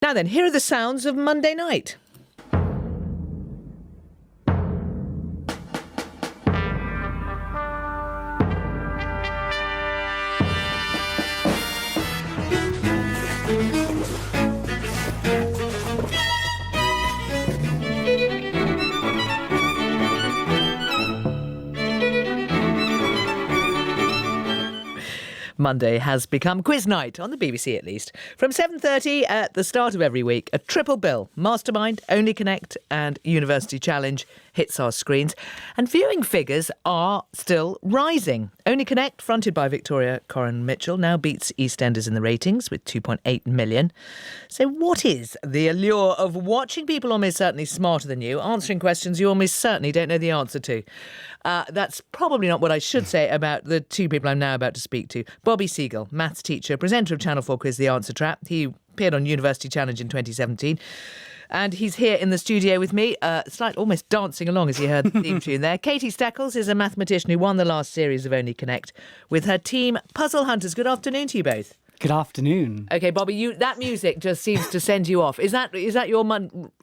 Now then, here are the sounds of Monday night. Monday has become quiz night, on the BBC at least. From 7:30 at the start of every week, a triple bill. Mastermind, Only Connect and University Challenge hits our screens. And viewing figures are still rising. Only Connect, fronted by Victoria Coren Mitchell, now beats Eastenders in the ratings with 2.8 million. So what is the allure of watching people almost certainly smarter than you, answering questions you almost certainly don't know the answer to? That's probably not what I should say about the two people I'm now about to speak to. Bobby Seagull, maths teacher, presenter of Channel 4 Quiz The Answer Trap. He appeared on University Challenge in 2017. And he's here in the studio with me, almost dancing along as you heard the theme tune there. Katie Steckles is a mathematician who won the last series of Only Connect with her team Puzzle Hunters. Good afternoon to you both. Good afternoon. OK, Bobby, that music just seems to send you off. Is that your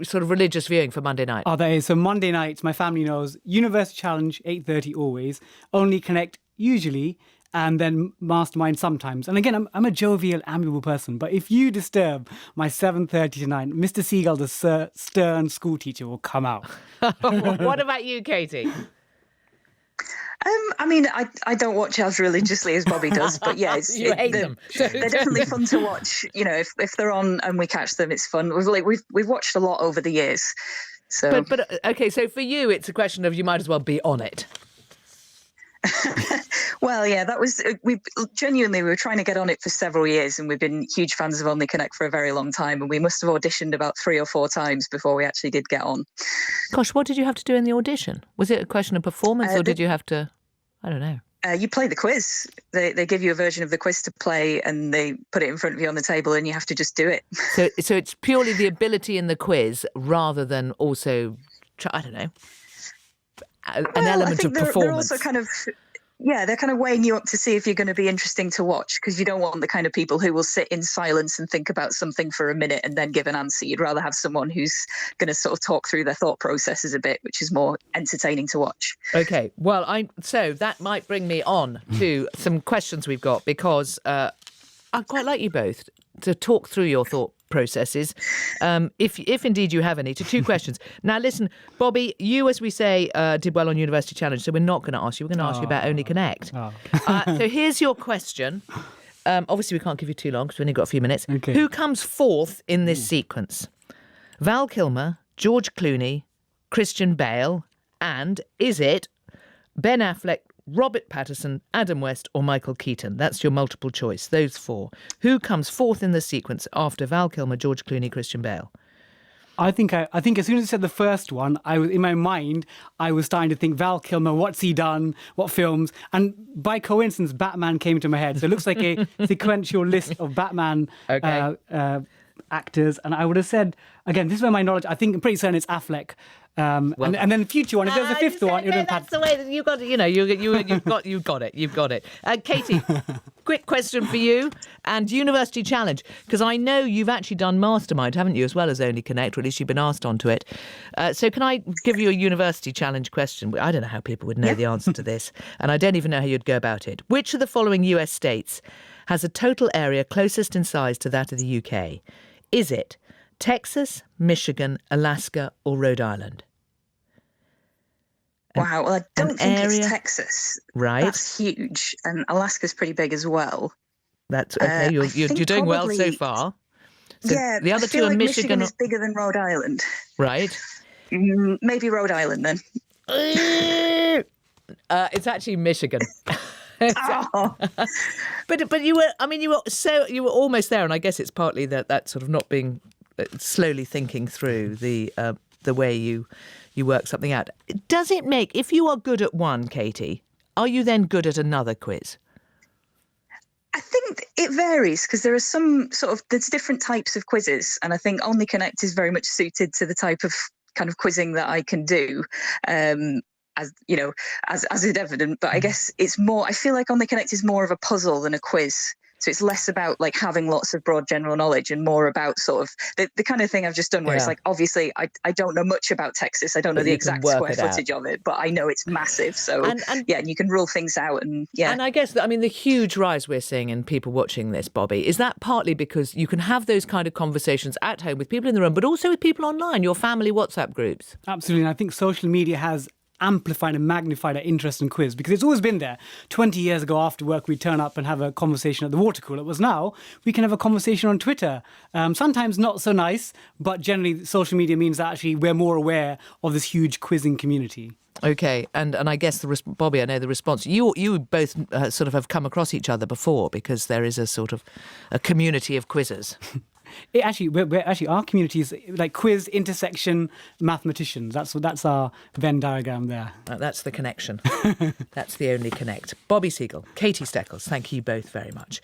sort of religious viewing for Monday night? Oh, that is. So Monday nights, my family knows, University Challenge, 8:30 always, Only Connect usually, and then Mastermind sometimes. And again, I'm a jovial, amiable person, but if you disturb my 7:30 tonight, Mr. Seagull, the stern school teacher, will come out. What about you, Katie? I don't watch as religiously as Bobby does, but yeah, You hate them. They're definitely fun to watch. You know, if they're on and we catch them, it's fun. We've watched a lot over the years. So, but okay, so for you, it's a question of you might as well be on it. Well, yeah, that was we were trying to get on it for several years, and we've been huge fans of Only Connect for a very long time, and we must have auditioned about 3 or 4 times before we actually did get on. Gosh, what did you have to do in the audition? Was it a question of performance, or did you have to? I don't know. You play the quiz. They give you a version of the quiz to play, and they put it in front of you on the table, and you have to just do it. So it's purely the ability in the quiz, rather than also, I don't know, an element of performance. They're also kind of. Yeah, they're kind of weighing you up to see if you're going to be interesting to watch, because you don't want the kind of people who will sit in silence and think about something for a minute and then give an answer. You'd rather have someone who's going to sort of talk through their thought processes a bit, which is more entertaining to watch. OK, well, so that might bring me on to some questions we've got, because I quite like you both to talk through your thought processes, if indeed you have any, to 2 questions. Now, listen, Bobby, you, as we say, did well on University Challenge, so we're not going to ask you. We're going to ask you about Only Connect. So here's your question. Obviously, we can't give you too long because we've only got a few minutes. Okay. Who comes fourth in this sequence? Val Kilmer, George Clooney, Christian Bale, and is it Ben Affleck, Robert Pattinson, Adam West or Michael Keaton? That's your multiple choice, those 4. Who comes fourth in the sequence after Val Kilmer, George Clooney, Christian Bale? I think as soon as you said the first one, in my mind, I was starting to think Val Kilmer, what's he done, what films? And by coincidence, Batman came to my head. So it looks like a sequential list of Batman actors. And I would have said, again, this is where my knowledge, I'm pretty certain it's Affleck. And then the future one, if there was a fifth one, it would have been That's the way that you got it. You know, you've got it. You've got it. Katie, quick question for you and University Challenge, because I know you've actually done Mastermind, haven't you, as well as Only Connect, or at least you've been asked onto it. So can I give you a University Challenge question? I don't know how people would know the answer to this, and I don't even know how you'd go about it. Which of the following US states has a total area closest in size to that of the UK? Is it Texas, Michigan, Alaska, or Rhode Island? Wow, well, I don't think it's Texas. Right. That's huge. And Alaska's pretty big as well. That's okay. You're doing well so far. So yeah, the other I feel two are like Michigan is bigger than Rhode Island. Right. Maybe Rhode Island then. It's actually Michigan. Oh. But you were almost there, and I guess it's partly that sort of not being slowly thinking through the way you work something out. Does it make, if you are good at one, Katie, are you then good at another quiz? I think it varies, because there are there's different types of quizzes, and I think Only Connect is very much suited to the type of kind of quizzing that I can do. As you know, as is evident, but I guess it's more. I feel like Only Connect is more of a puzzle than a quiz, So it's less about like having lots of broad general knowledge and more about sort of the kind of thing I've just done where it's like, obviously I don't know much about Texas. I don't know the exact square footage of it, but I know it's massive. So and you can rule things out. And I guess, the huge rise we're seeing in people watching this, Bobby, is that partly because you can have those kind of conversations at home with people in the room, but also with people online, your family WhatsApp groups? Absolutely. And I think social media has amplified and magnified our interest in quiz, because it's always been there. 20 years ago after work, we'd turn up and have a conversation at the water cooler. It was now we can have a conversation on Twitter. Sometimes not so nice, but generally social media means that actually we're more aware of this huge quizzing community. Okay, and I guess, Bobby, I know the response. You both sort of have come across each other before, because there is a sort of a community of quizzers. We're our community is like quiz intersection mathematicians. That's our Venn diagram there. That's the connection. That's the only connect. Bobby Seagull, Katie Steckles, thank you both very much.